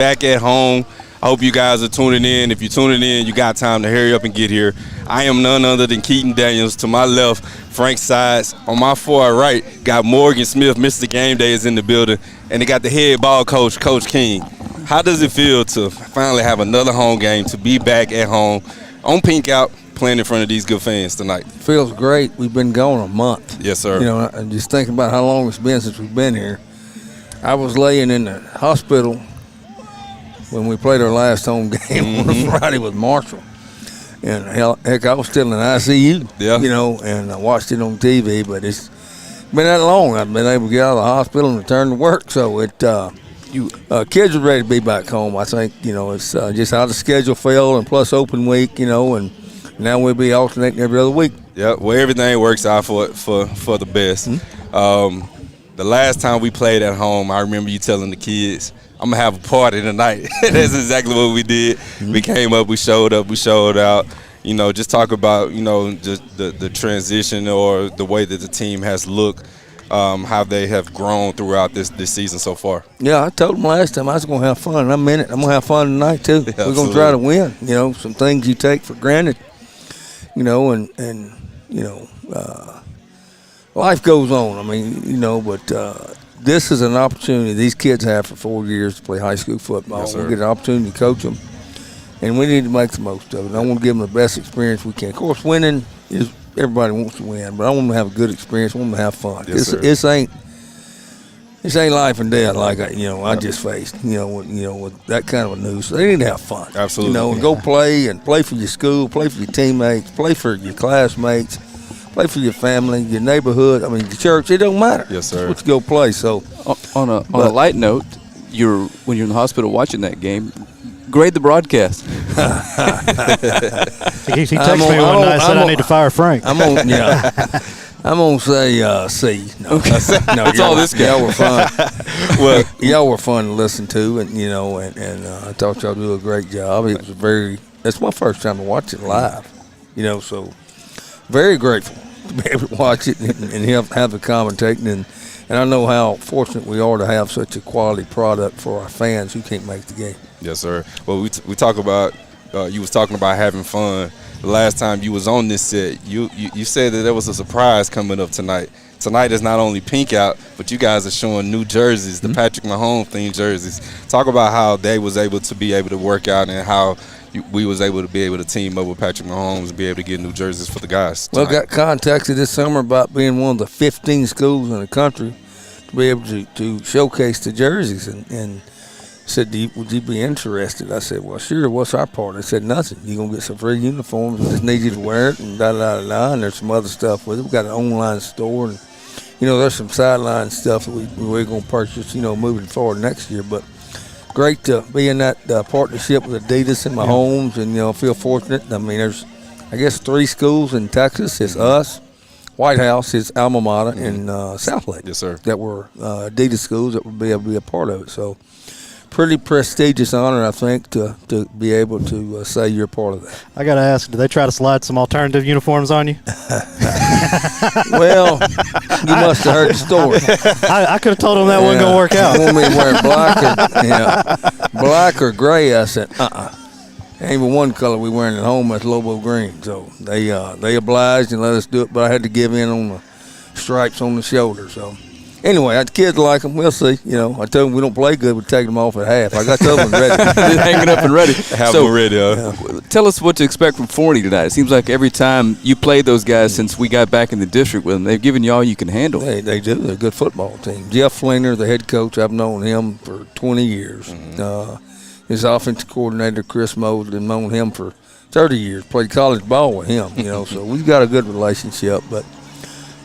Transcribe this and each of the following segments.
back at home. I hope you guys are tuning in. If you're tuning in, you got time to hurry up and get here. I am none other than Keaton Daniels. To my left, Frank Sides. On my far right, got Morgan Smith. Mr. Game Day is in the building. And they got the head ball coach, Coach King. How does it feel to finally have another home game, to be back at home on Pink Out, playing in front of these good fans tonight? Feels great. We've been gone a month. Yes, sir. You know, and just thinking about how long it's been since we've been here. I was laying in the hospital when we played our last home game on a Friday with Marshall. And heck, I was still in ICU, you know, and I watched it on TV. But it's been that long. I've been able to get out of the hospital and return to work. So kids are ready to be back home. I think, you know, it's just how the schedule fell, and plus open week, you know, and now we'll be alternating every other week. Yeah, well, everything works out for the best. The last time we played at home, I remember you telling the kids, I'm going to have a party tonight. That's exactly what we did. We came up, we showed out. You know, just talk about, you know, just the transition or the way that the team has looked, how they have grown throughout this season so far. Yeah, I told them last time I was going to have fun, and I meant it. I'm going to have fun tonight, too. Yeah, we're going to try to win. You know, some things you take for granted, you know, and you know, life goes on. I mean, you know, but this is an opportunity these kids have for 4 years to play high school football. Yes, we get an opportunity to coach them, and we need to make the most of it. I want to give them the best experience we can. Of course, winning is everybody wants to win, but I want them to have a good experience. I want them to have fun. Yes, This ain't life and death like I just faced. You know, with that kind of a news. So they need to have fun. Absolutely. You know, and go play for your school, play for your teammates, play for your classmates. Play for your family, your neighborhood. I mean, the church. It don't matter. Yes, sir. It's what you go play. So, on a light note, when you're in the hospital watching that game, grade the broadcast. He texted me one night and said I need to fire Frank. I'm gonna say C. No, That's all this guy. Y'all were fun. Well, y'all were fun to listen to, and you know, and I thought y'all do a great job. It was that's my first time to watch it live. You know, so. Very grateful to be able to watch it and have the commentating, and I know how fortunate we are to have such a quality product for our fans who can't make the game. Yes, sir. Well, we talk about you was talking about having fun. The last time you was on this set, you said that there was a surprise coming up tonight. Tonight is not only Pink Out, but you guys are showing new jerseys, the Patrick Mahomes themed jerseys. Talk about how they was able to work out and how we was able to team up with Patrick Mahomes and be able to get new jerseys for the guys tonight. Well, got contacted this summer about being one of the 15 schools in the country to be able to showcase the jerseys, and said, would you be interested? I said, well, sure. What's our part? They said, nothing. You're going to get some free uniforms. We just need you to wear it, and da-da-da-da, and there's some other stuff with it. We've got an online store, and, you know, there's some sideline stuff that we're going to purchase, you know, moving forward next year. But great to be in that partnership with Adidas and Mahomes, and, you know, feel fortunate. I mean, there's, I guess, 3 schools in Texas. It's us, White House, his alma mater, and Southlake. Yes, sir. That were Adidas schools that would be able to be a part of it. So pretty prestigious honor, I think, to be able to say you're part of that. I got to ask, did they try to slide some alternative uniforms on you? Well, you must have heard the story. I could have told them that wasn't going to work out. They want me to wear black or gray. I said, Ain't even one color we wearing at home. That's Lobo green. So they obliged and let us do it, but I had to give in on the stripes on the shoulder. So anyway, the kids like them. We'll see. You know, I told them we don't play good. We take them off at half. I got the other ones ready. Hanging up and ready. Have them ready. Tell us what to expect from Forney tonight. It seems like every time you played those guys since we got back in the district with them, they've given you all you can handle. They do. They're a good football team. Jeff Fleener, the head coach, I've known him for 20 years. Mm-hmm. His offensive coordinator, Chris Mosley, I've known him for 30 years. Played college ball with him, you know, so we've got a good relationship. But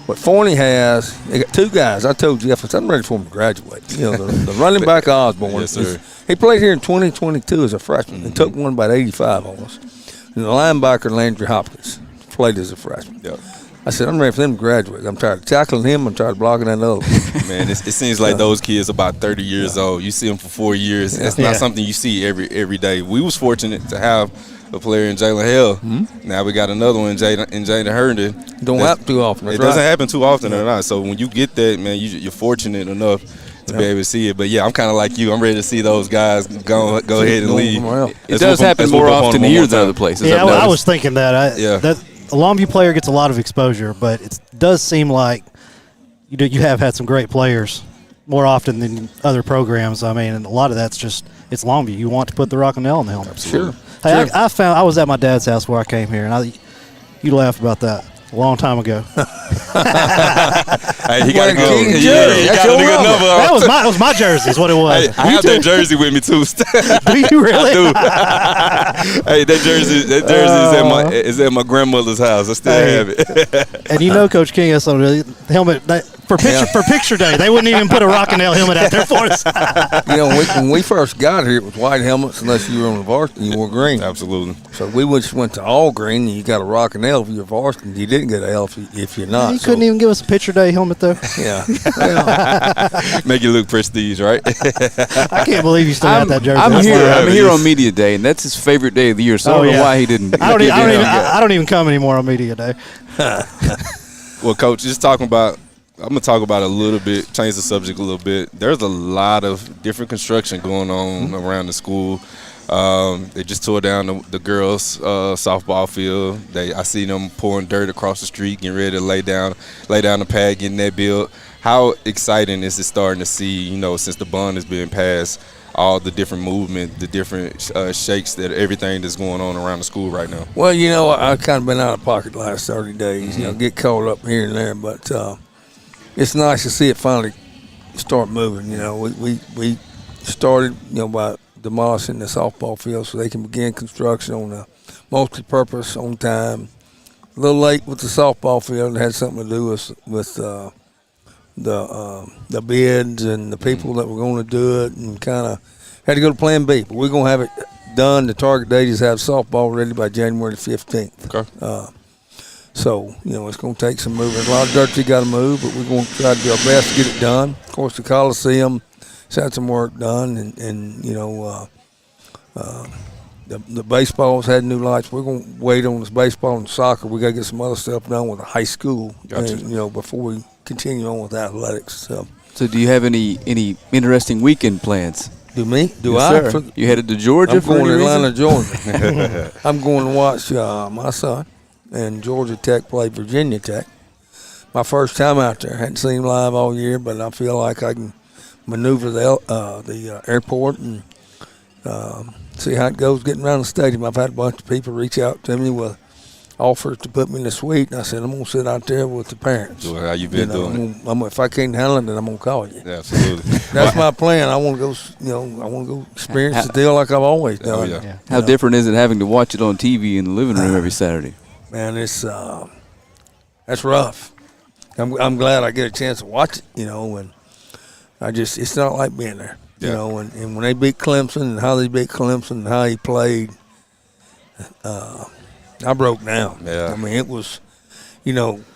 what Forney has, they got 2 guys. I told Jeff, I said, I'm ready for him to graduate. You know, the running back Osborne. Yes, sir. He played here in 2022 as a freshman. Mm-hmm. He took one about 85 on us. And the linebacker, Landry Hopkins, played as a freshman. Yep. I said, I'm ready for them to graduate. I'm tired of tackling him. I'm tired of blocking that other one. Man, it seems like those kids about 30 years old. You see them for 4 years. That's not something you see every day. We was fortunate to have a player in Jalen Hill. Mm-hmm. Now we got another one in Jaden Herndon. Don't happen too often. It doesn't happen too often or not. So when you get that, man, you're fortunate enough to be able to see it. But yeah, I'm kind of like you. I'm ready to see those guys go ahead and leave. It does happen more often here than other places. Yeah, I was thinking that. That a Longview player gets a lot of exposure, but it does seem like you have had some great players more often than other programs. I mean, and a lot of that's just it's Longview. You want to put the rock and nail in the helmet. Sure. Hey, I was at my dad's house where I came here, and you laughed about that a long time ago. Hey, he got a good number. That was my jersey, is what it was. Hey, I have that jersey with me too. Do you really? I do. Hey, that jersey is at my grandmother's house. I still have it. And Coach King has some helmet for picture day. They wouldn't even put a rock and nail helmet out there for us. When we first got here, it was white helmets unless you were on the varsity. You wore green. Absolutely. So we just went to all green, and you got a rock and nail if you're varsity. You didn't get an L if you're not. You couldn't even give us a picture day helmet though. Yeah. Make it look prestige, right? I can't believe you still got that jersey. I'm here on media day, and that's his favorite day of the year. So I don't know why he didn't. I don't even come anymore on media day. Well, Coach, I'm going to talk about a little bit, change the subject a little bit. There's a lot of different construction going on around the school. They just tore down the girls' softball field. I see them pouring dirt across the street, getting ready to lay down the pad, getting that built. How exciting is it starting to see, since the bond is being passed, all the different movement, the different shakes, that everything that's going on around the school right now? Well, I've kind of been out of pocket the last 30 days. Get caught up here and there, but it's nice to see it finally start moving. We started, by demolishing the softball field so they can begin construction on a multi-purpose on time. A little late with the softball field. It had something to do with the bids and the people that were going to do it, and kind of had to go to Plan B. But we're going to have it done. The target date is have softball ready by January 15th. Okay. So, it's going to take some moving. There's a lot of dirt you got to move, but we're going to try to do our best to get it done. Of course, the Coliseum has had some work done, and the baseball's had new lights. We're going to wait on this baseball and soccer. We got to get some other stuff done with the high school, before we continue on with athletics. So do you have any interesting weekend plans? Do me? Yes, I? Sir. You headed to Georgia? I'm going to Atlanta, Georgia. I'm going to watch my son and Georgia Tech play Virginia Tech. My first time out there. Hadn't seen him live all year, but I feel like I can maneuver the airport and see how it goes getting around the stadium. I've had a bunch of people reach out to me with offers to put me in the suite, and I said, I'm going to sit out there with the parents. How you been doing it? If I can't handle it, then I'm going to call you. Yeah, absolutely. That's my plan. I want to go, experience the deal like I've always done. Oh, yeah. How different is it having to watch it on TV in the living room every Saturday? Man, that's rough. I'm glad I get a chance to watch it, and it's not like being there, and when they beat Clemson and how they beat Clemson and how he played, I broke down. Yeah. I mean, it was,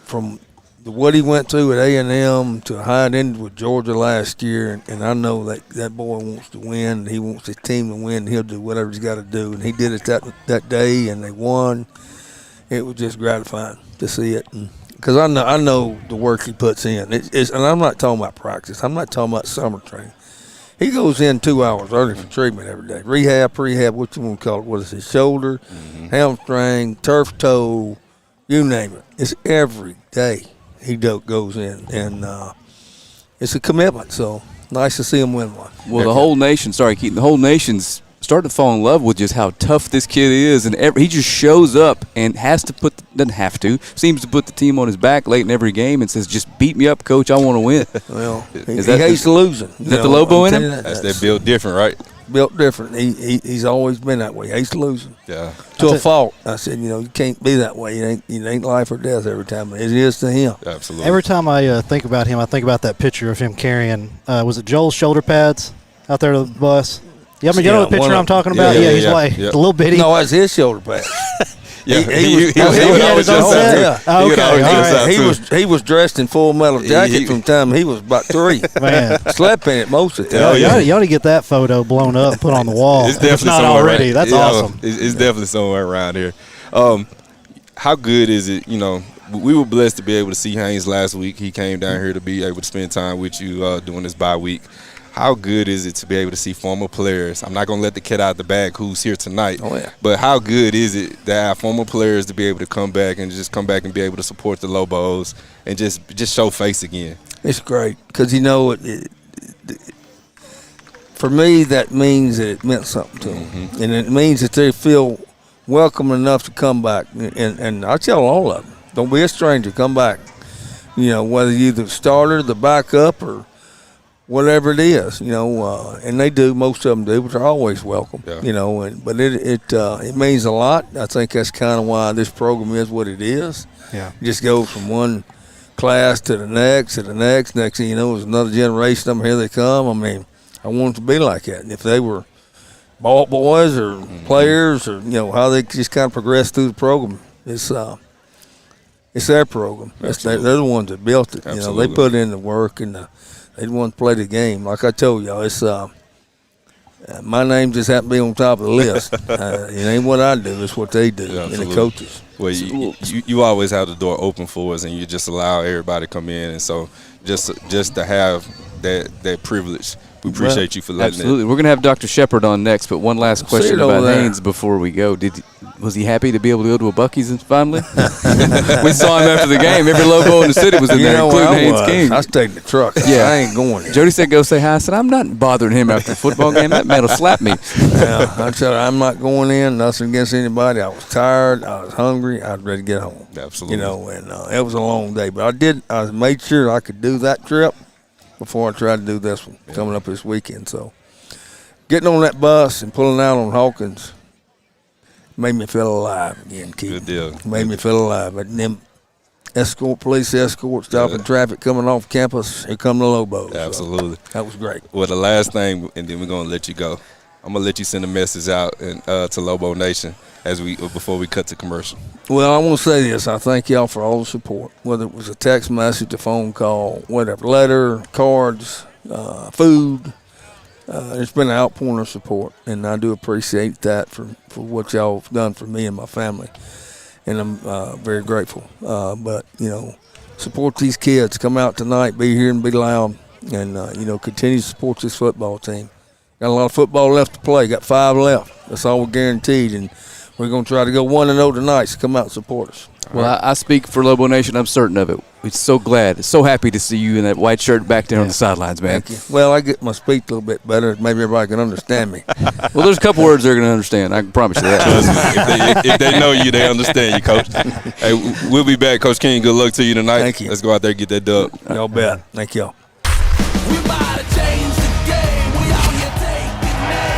from what he went through at A&M to how it ended with Georgia last year, and I know that boy wants to win. He wants his team to win. He'll do whatever he's got to do, and he did it that day, and they won. It was just gratifying to see it, because I know the work he puts in. And I'm not talking about practice. I'm not talking about summer training. He goes in 2 hours early for treatment every day. Rehab, prehab, what you want to call it. What is it? Shoulder, hamstring, turf toe, you name it. It's every day he goes in, and it's a commitment. So nice to see him win one. Well, the whole nation's starting to fall in love with just how tough this kid is, and he just shows up and seems to put the team on his back late in every game and says, just beat me up, coach, I want to win. Well, he hates losing. Is that the Lobo in him? They're built different, right? Built different. He's always been that way. He hates losing. Yeah. To a fault. I said, you can't be that way. It ain't life or death every time. It is to him. Absolutely. Every time I think about him, I think about that picture of him carrying, was it Joel's shoulder pads out there to the bus? You know the picture I'm talking about? Yeah, he's like a little bitty. No, that's his shoulder pad. Yeah, he had his own set. Oh, okay, he was dressed in Full Metal Jacket from the time he was about 3. Man, slept in it most of the time. You ought to get that photo blown up and put on the wall. It's definitely not already. Right. That's awesome. It's definitely somewhere around here. How good is it? we were blessed to be able to see Haynes last week. He came down here to be able to spend time with you during this bye week. How good is it to be able to see former players? I'm not going to let the cat out of the bag who's here tonight. Oh, yeah. But how good is it to have former players to be able to come back and be able to support the Lobos and just show face again? It's great because, for me, that means that it meant something to them. And it means that they feel welcome enough to come back. And I tell all of them, don't be a stranger, come back. Whether you're the starter, the backup, or whatever it is, and they do, most of them do, but they're always welcome, but it means a lot. I think that's kind of why this program is what it is. Yeah. It just goes from one class to the next, next thing you know, there's another generation of them, here they come. I mean, I want it to be like that. And if they were ball boys or players or, how they just kind of progress through the program, it's their program. They're the ones that built it. Absolutely. They put in the work and they want to play the game. Like I told y'all, it's my name just happened to be on top of the list. It ain't what I do; it's what they do, and the coaches. Well, you always have the door open for us, and you just allow everybody to come in. And so, just to have that privilege, we appreciate you for letting Absolutely. We're going to have Dr. Shepard on next, but one last question about Haynes before we go. Was he happy to be able to go to a Buc-ee's finally? We saw him after the game. Every Lobo in the city was in there, including Haynes King. I stayed in the truck. Yeah. I ain't going there. Jody said go say hi. I said, I'm not bothering him after the football game. That man will slap me. Yeah, I said, I'm not going in. Nothing against anybody. I was tired. I was hungry. I was ready to get home. Absolutely. And it was a long day. But I made sure I could do that trip before I tried to do this one coming up this weekend. So getting on that bus and pulling out on Hawkins made me feel alive again, Keith. Good deal. Made me feel alive. And them police escorts, stopping traffic coming off campus, here come the Lobos. Absolutely. So that was great. Well, the last thing, and then we're going to let you go. I'm going to let you send a message out to Lobo Nation before we cut to commercial. Well, I want to say this. I thank y'all for all the support, whether it was a text message, a phone call, whatever, letter, cards, food. It's been an outpouring of support, and I do appreciate that for what y'all have done for me and my family, and I'm very grateful. But, support these kids. Come out tonight, be here and be loud, and, continue to support this football team. Got a lot of football left to play. Got 5 left. That's all we're guaranteed, and we're going to try to go 1-0 tonight, so come out and support us. Well, I speak for Lobo Nation. I'm certain of it. We're so glad, so happy to see you in that white shirt back there on the sidelines, man. Thank you. Well, I get my speech a little bit better. Maybe everybody can understand me. Well, there's a couple words they're going to understand. I can promise you that. if they know you, they understand you, Coach. Hey, we'll be back. Coach King, good luck to you tonight. Thank you. Let's go out there and get that dub. Y'all bet. Thank y'all. We about to change the game. We out here taking names.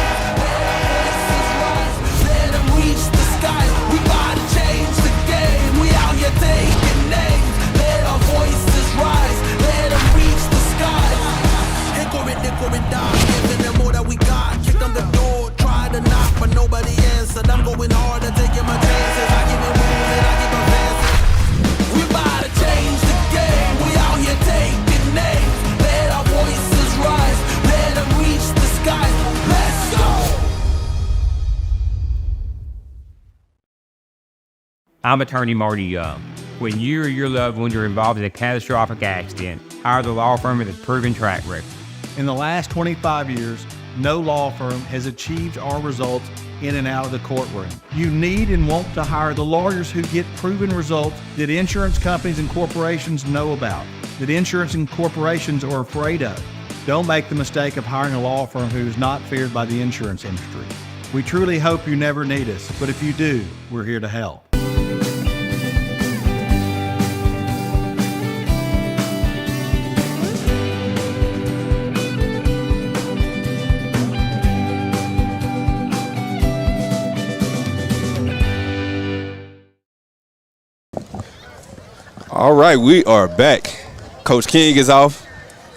Voices rise. Let them reach the sky. We about to change the game. We out here taking names. Let our voices rise. Let them reach the sky. Hickory down. Giving them more that we got. Kick on the door. Try to knock, but nobody answered. I'm going hard and taking my chances. I give it room and I give advances. We about to change the game. We out here taking names. Let our voices rise. Let them reach the sky. Let's go. I'm attorney Marty Young. When you or your loved ones are involved in a catastrophic accident, hire the law firm with a proven track record. In the last 25 years, no law firm has achieved our results in and out of the courtroom. You need and want to hire the lawyers who get proven results that insurance companies and corporations know about, that insurance and corporations are afraid of. Don't make the mistake of hiring a law firm who is not feared by the insurance industry. We truly hope you never need us, but if you do, we're here to help. All right, we are back. Coach King is off.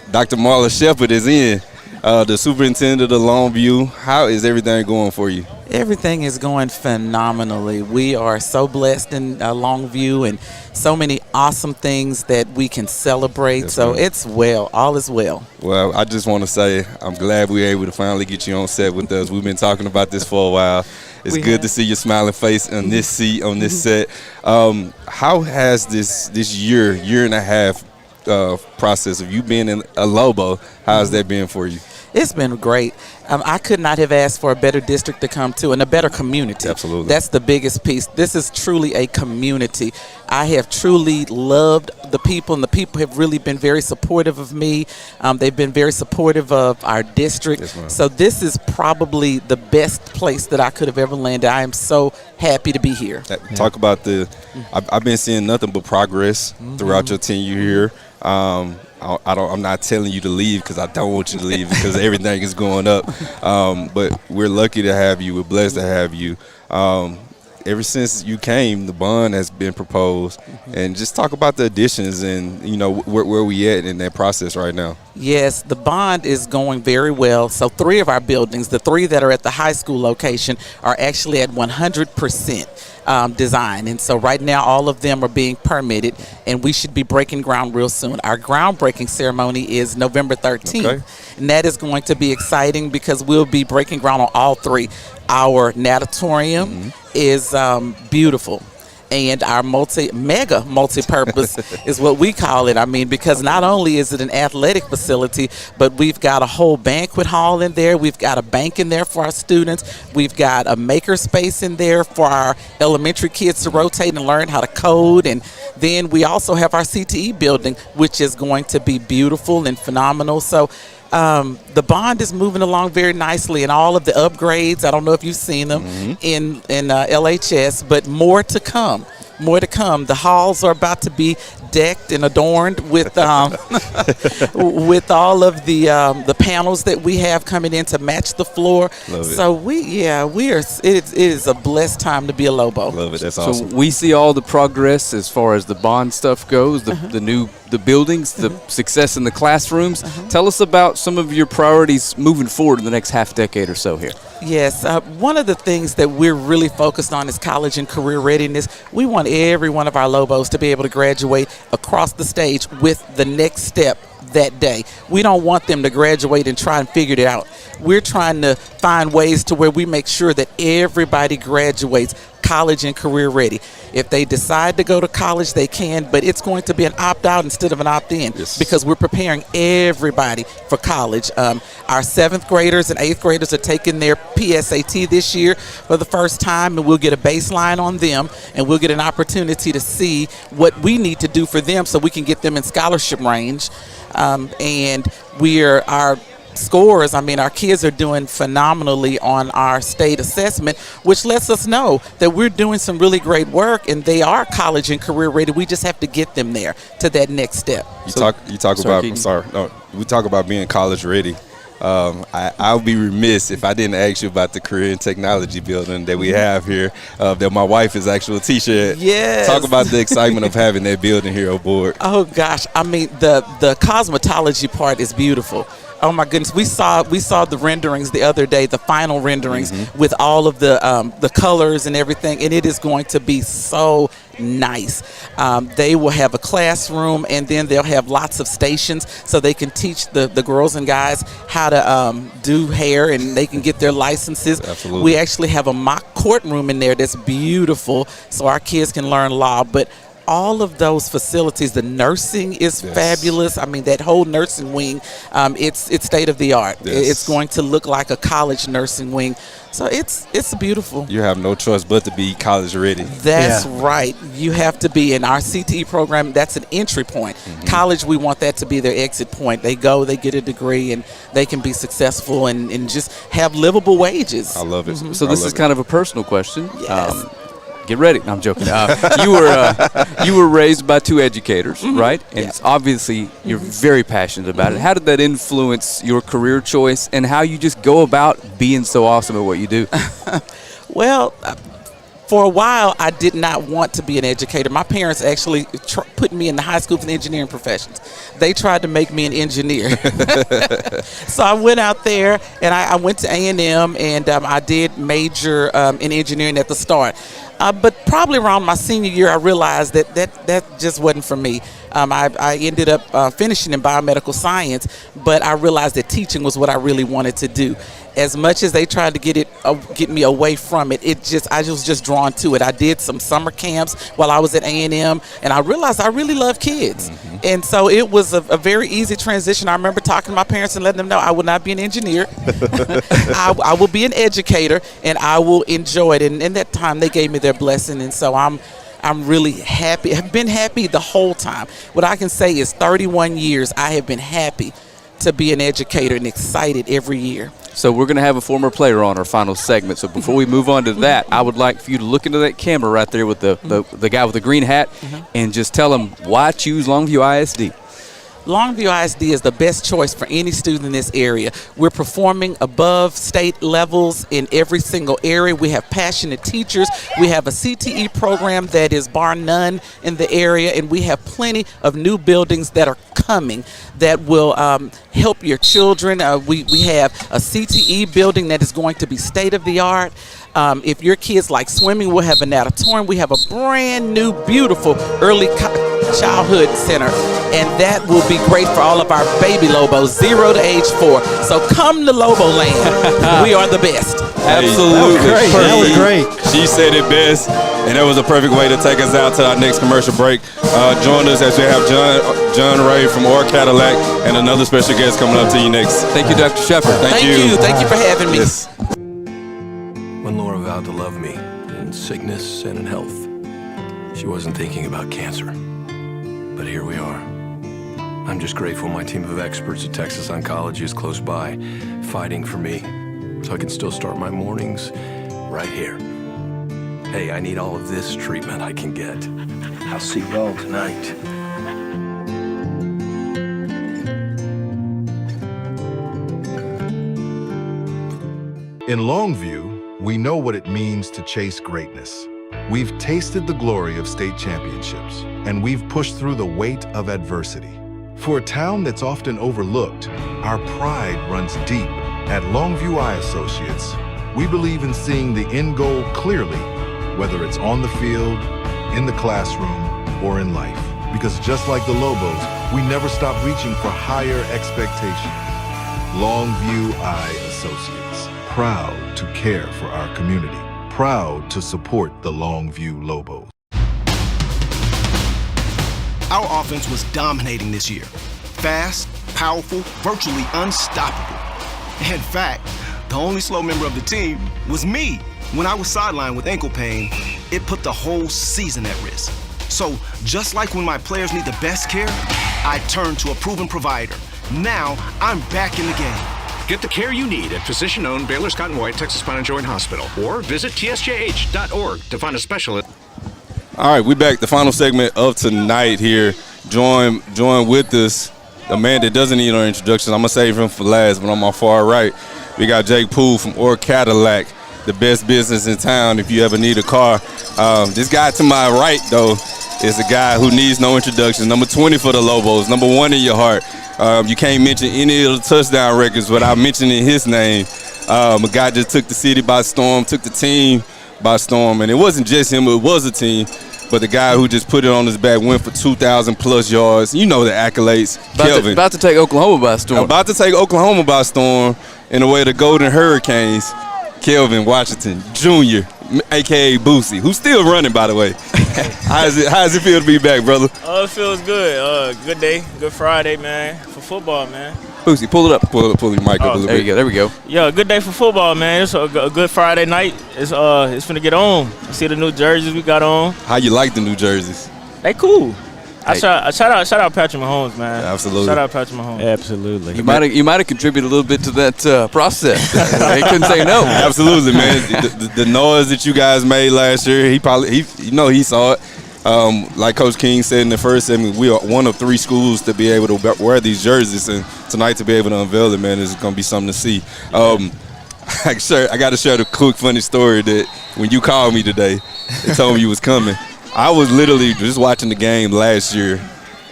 Dr. Marla Shepard is in, the superintendent of Longview. How is everything going for you? Everything is going phenomenally. We are so blessed in Longview, and so many awesome things that we can celebrate. Yes, so ma'am. it's well. All is well. Well, I just want to say I'm glad we were able to finally get you on set with us. We've been talking about this for a while. It's good to see your smiling face on this seat, on this set. How has this year and a half process of you being in a Lobo, how has that been for you? It's been great. I could not have asked for a better district to come to and a better community. Absolutely. That's the biggest piece. This is truly a community. I have truly loved the people, and the people have really been very supportive of me. They've been very supportive of our district. Yes, ma'am. So this is probably the best place that I could have ever landed. I am so happy to be here. Talk about I've been seeing nothing but progress throughout your tenure here. I'm not telling you to leave because I don't want you to leave because everything is going up. But we're lucky to have you. We're blessed to have you. Ever since you came, the bond has been proposed. And just talk about the additions and, where we at in that process right now. Yes, the bond is going very well. So 3 of our buildings, the 3 that are at the high school location, are actually at 100% design. And so right now all of them are being permitted, and we should be breaking ground real soon. Our groundbreaking ceremony is November 13th. Okay. And that is going to be exciting because we'll be breaking ground on all 3. Our natatorium is beautiful. And our mega multi-purpose is what we call it. I mean, because not only is it an athletic facility, but we've got a whole banquet hall in there. We've got a bank in there for our students. We've got a maker space in there for our elementary kids to rotate and learn how to code. And then we also have our CTE building, which is going to be beautiful and phenomenal. So the bond is moving along very nicely, and all of the upgrades, I don't know if you've seen them in LHS, but more to come. More to come. The halls are about to be decked and adorned with with all of the panels that we have coming in to match the floor. Love it. So we are. It is a blessed time to be a Lobo. Love it. That's awesome. So we see all the progress as far as the bond stuff goes, the buildings, the success in the classrooms. Tell us about some of your priorities moving forward in the next half decade or so here. Yes, one of the things that we're really focused on is college and career readiness. We want every one of our Lobos to be able to graduate across the stage with the next step that day. We don't want them to graduate and try and figure it out. We're trying to find ways to where we make sure that everybody graduates college and career ready. If they decide to go to college, they can, but it's going to be an opt-out instead of an opt-in because we're preparing everybody for college. Our 7th graders and 8th graders are taking their PSAT this year for the first time, and we'll get a baseline on them, and we'll get an opportunity to see what we need to do for them so we can get them in scholarship range. And our scores, our kids are doing phenomenally on our state assessment, which lets us know that we're doing some really great work and they are college and career ready. We just have to get them there to that next step. We talk about being college ready. I'll be remiss if I didn't ask you about the career and technology building that we have here, that my wife is actually a teacher at. Yes. Talk about the excitement of having that building here aboard. Oh gosh, the cosmetology part is beautiful. Oh my goodness, we saw the renderings the other day, the final renderings with all of the colors and everything, and it is going to be so nice. They will have a classroom, and then they'll have lots of stations so they can teach the girls and guys how to do hair, and they can get their licenses. Absolutely. We actually have a mock courtroom in there that's beautiful so our kids can learn law. But all of those facilities, the nursing is fabulous. That whole nursing wing, it's state of the art. Yes. It's going to look like a college nursing wing. So it's beautiful. You have no choice but to be college ready. That's right. You have to be in our CTE program. That's an entry point. College, we want that to be their exit point. They go, they get a degree, and they can be successful and just have livable wages. I love it. So this is kind of a personal question. Yes. Get ready. No, I'm joking. You were raised by 2 educators, right? And it's obviously you're very passionate about it. How did that influence your career choice and how you just go about being so awesome at what you do? Well, For a while, I did not want to be an educator. My parents actually put me in the high school for the engineering professions. They tried to make me an engineer. So I went out there, and I went to A&M, and I did major in engineering at the start. But probably around my senior year, I realized that just wasn't for me. I ended up finishing in biomedical science, but I realized that teaching was what I really wanted to do. As much as they tried to get me away from it, I was just drawn to it. I did some summer camps while I was at A&M, and I realized I really love kids. Mm-hmm. And so it was a very easy transition. I remember talking to my parents and letting them know I will not be an engineer. I will be an educator, and I will enjoy it. And in that time, they gave me their blessing, and so I'm really happy. I've been happy the whole time. What I can say is 31 years I have been happy to be an educator and excited every year. So we're going to have a former player on our final segment. So before we move on to that, I would like for you to look into that camera right there with the guy with the green hat and just tell him why choose Longview ISD. Longview ISD is the best choice for any student in this area. We're performing above state levels in every single area. We have passionate teachers. We have a CTE program that is bar none in the area, and we have plenty of new buildings that are coming that will help your children. We have a CTE building that is going to be state-of-the-art. If your kids like swimming, we'll have an auditorium. We have a brand new, beautiful early childhood center, and that will be great for all of our baby Lobos, 0 to age 4. So come to Lobo Land. We are the best. Absolutely. That was great. She said it best, and that was a perfect way to take us out to our next commercial break. Join us as we have John Ray from Or Cadillac and another special guest coming up to you next. Thank you, Dr. Shepard. Thank you. Thank you for having me. Yes. When Laura vowed to love me, in sickness and in health, she wasn't thinking about cancer. But here we are. I'm just grateful my team of experts at Texas Oncology is close by, fighting for me, so I can still start my mornings right here. Hey, I need all of this treatment I can get. I'll see y'all tonight. In Longview, we know what it means to chase greatness. We've tasted the glory of state championships, and we've pushed through the weight of adversity. For a town that's often overlooked, our pride runs deep. At Longview Eye Associates, we believe in seeing the end goal clearly, whether it's on the field, in the classroom, or in life. Because just like the Lobos, we never stop reaching for higher expectations. Longview Eye Associates, proud to care for our community, proud to support the Longview Lobos. Our offense was dominating this year. Fast, powerful, virtually unstoppable. In fact, the only slow member of the team was me. When I was sidelined with ankle pain, it put the whole season at risk. So, just like when my players need the best care, I turned to a proven provider. Now, I'm back in the game. Get the care you need at physician-owned Baylor Scott & White Texas Spine and Joint Hospital, or visit tsjh.org to find a specialist. All right, we back. The final segment of tonight here. Join with us, a man that doesn't need no introduction. I'm going to save him for last, but on my far right, we got Jake Poole from Or Cadillac, the best business in town if you ever need a car. This guy to my right, though, is a guy who needs no introduction. Number 20 for the Lobos, number 1 in your heart. You can't mention any of the touchdown records without mentioning his name. A guy just took the city by storm, took the team by storm, and it wasn't just him, it was a team, but the guy who just put it on his back went for 2,000 plus yards. You know the accolades. About to take Oklahoma by storm. About to take Oklahoma by storm in the way of the Golden Hurricanes. Kelvin Washington Jr., a.k.a. Boosie, who's still running, by the way. How does it feel to be back, brother? It feels good. Good day, good Friday, man, for football, man. Boosie, pull it up. Pull your mic up a little bit. There we go. Yeah, good day for football, man. It's a good Friday night. It's finna get on. See the new jerseys we got on. How you like the new jerseys? They cool. Hey. Shout out Patrick Mahomes, man. Absolutely. Shout out Patrick Mahomes. Absolutely. You might have contributed a little bit to that process. He couldn't say no. Absolutely, man. The noise that you guys made last year, he saw it. Like Coach King said in the first segment, we are one of 3 schools to be able to wear these jerseys, and tonight to be able to unveil it, man, is going to be something to see. I got to share the quick funny story that when you called me today and told me you was coming, I was literally just watching the game last year,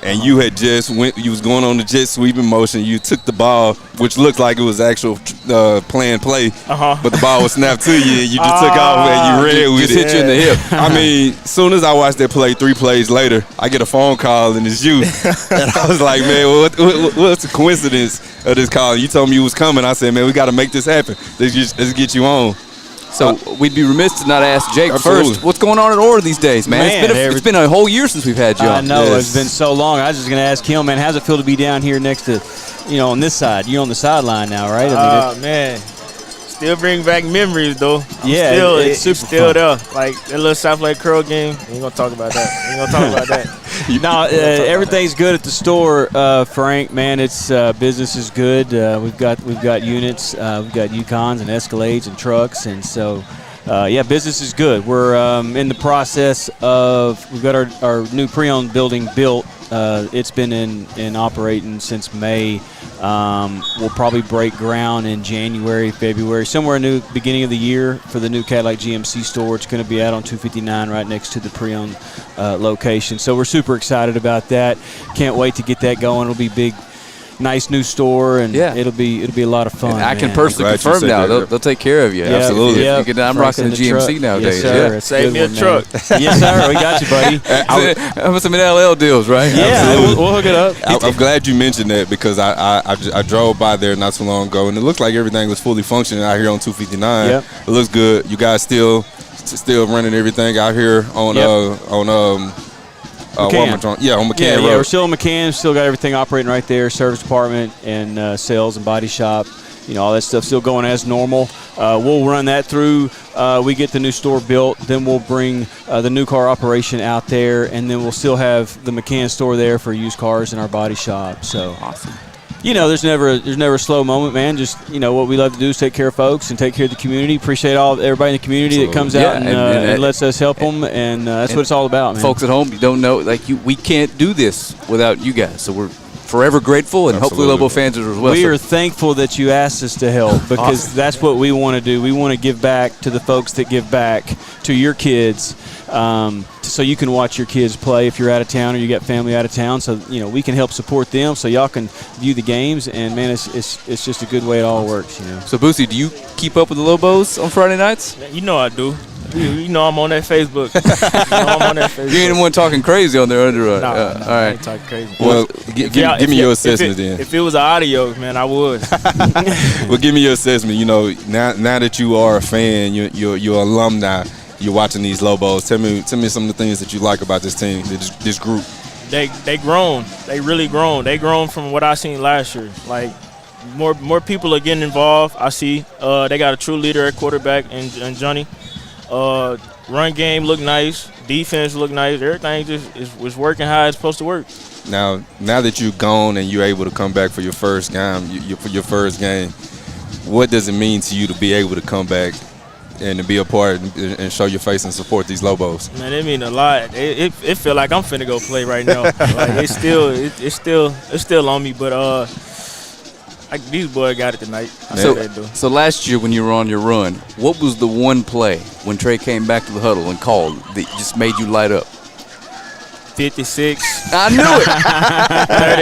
and you had you was going on the jet sweeping motion. You took the ball, which looked like it was actual planned play, but the ball was snapped to you, and you just took off and you ran with it. Just hit you in the hip. I mean, as soon as I watched that play, 3 plays later, I get a phone call, and it's you. And I was like, man, what's the coincidence of this call? You told me you was coming. I said, man, we got to make this happen. Let's get you on. So we'd be remiss to not ask Jake Absolutely. first. What's going on at Orr these days, man? It's been a whole year since we've had you on. I know, it's been so long. I was just going to ask him, man, how's it feel to be down here next to, on this side? You're on the sideline now, right? Man, still bring back memories, though. It's super still fun. there. Like that little South Lake Curl game, we ain't going to talk about that. No, everything's good at the store, Frank. Man, it's business is good. We've got units, we've got Yukons and Escalades and trucks, and so business is good. We're in the process of we've got our new pre-owned building built. It's been in operating since May. We'll probably break ground in January, February, somewhere in the beginning of the year for the new Cadillac GMC store. It's going to be out on 259 right next to the pre-owned location. So we're super excited about that. Can't wait to get that going. It'll be big, nice new store, and it'll be a lot of fun. And I can man. personally confirm now they'll take care of you. Absolutely. I'm rocking the GMC nowadays. Yes, sir. Save me a truck. Yes, sir. We got you, buddy. That was some LL deals, right? Yeah, we'll hook it up. I'm glad you mentioned that because I drove by there not so long ago, and it looked like everything was fully functioning out here on 259. Yep. It looks good. You guys still running everything out here on McCann. on McCann Road. Yeah, we're still in McCann. Still got everything operating right there. Service department and sales and body shop. All that stuff still going as normal. We'll run that through. We get the new store built. Then we'll bring the new car operation out there, and then we'll still have the McCann store there for used cars in our body shop. So awesome. There's never a slow moment, man. Just what we love to do is take care of folks and take care of the community. Appreciate everybody in the community that comes out and lets us help them, and that's what it's all about, man. Folks at home, you don't know, we can't do this without you guys. So we're forever grateful, and hopefully Lobo fans are as well. We are thankful that you asked us to help because that's what we want to do. We want to give back to the folks that give back to your kids, so you can watch your kids play if you're out of town or you got family out of town. So we can help support them, so y'all can view the games. And man, it's just a good way it all works. So Boosie, do you keep up with the Lobos on Friday nights? I do. You know I'm on that Facebook. You ain't the one talking crazy on there under. No, all right. I ain't talking crazy. Well, give me your assessment then. If it was audio, man, I would. Well, give me your assessment. Now that you are a fan, you're alumni. You're watching these Lobos. Tell me some of the things that you like about this team, this group. They grown. They really grown. They grown from what I seen last year. Like more people are getting involved. I see. They got a true leader at quarterback and Johnny. Run game look nice. Defense look nice. Everything just was working how it's supposed to work. Now that you're gone and you're able to come back for your first game, what does it mean to you to be able to come back and to be a part and show your face and support these Lobos? Man, it mean a lot. It feel like I'm finna go play right now. Like it's still on me, but these boys got it tonight. So last year when you were on your run, what was the one play when Trey came back to the huddle and called that just made you light up? 56. I knew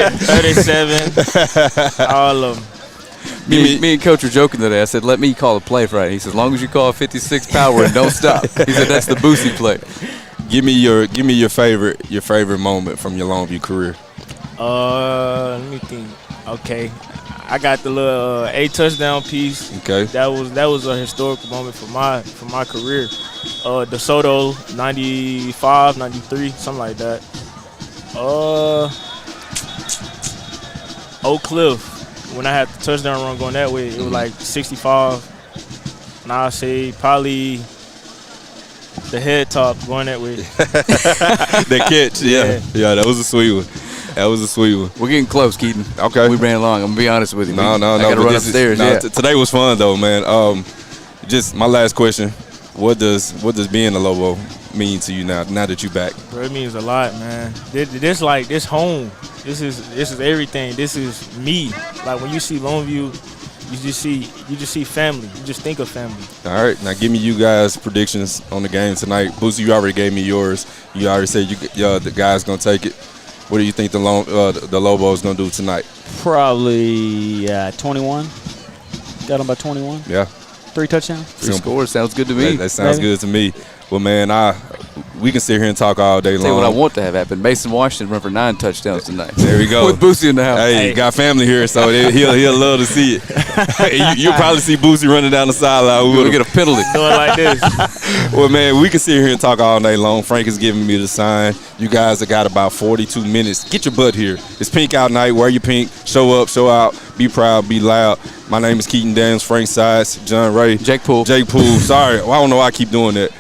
it. 37. All of them. Me and Coach were joking today. I said, let me call a play Friday. He said, as long as you call 56 power and don't stop. He said, that's the Boosie play. Give me your favorite moment from your Longview career. Let me think. Okay. I got the little 8 touchdown piece. Okay. That was a historical moment for my career. DeSoto 95, 93, something like that. Oak Cliff. When I had the touchdown run going that way, it was like 65. Now I say probably the head top going that way. That catch, yeah, that was a sweet one. We're getting close, Keaton. Okay. We ran long. I'm going to be honest with you. No. I got to run upstairs. Today was fun, though, man. Just my last question. What does being a Lobo mean to you now that you're back? Bro, it means a lot, man. This home. This is everything. This is me. Like when you see Longview, you just see family. You just think of family. All right, now give me you guys' predictions on the game tonight. Boosie, you already gave me yours. You already said the guys gonna take it. What do you think the Lobos gonna do tonight? Probably 21. Got them by 21. Yeah. 3 touchdowns. 3 scores sounds good to me. That sounds good to me. Well, man, we can sit here and talk all day long. Tell you what I want to have happen. Mason Washington run for 9 touchdowns tonight. There we go. With Boosie in the house. Hey, got family here, so he'll love to see it. You'll probably see Boosie running down the sideline. We're going to get a penalty. Doing like this. Well, man, we can sit here and talk all day long. Frank is giving me the sign. You guys have got about 42 minutes. Get your butt here. It's pink out night. Wear your pink. Show up, show out. Be proud, be loud. My name is Keaton Daniels, Frank Sides, John Ray. Jake Poole. Sorry. Well, I don't know why I keep doing that.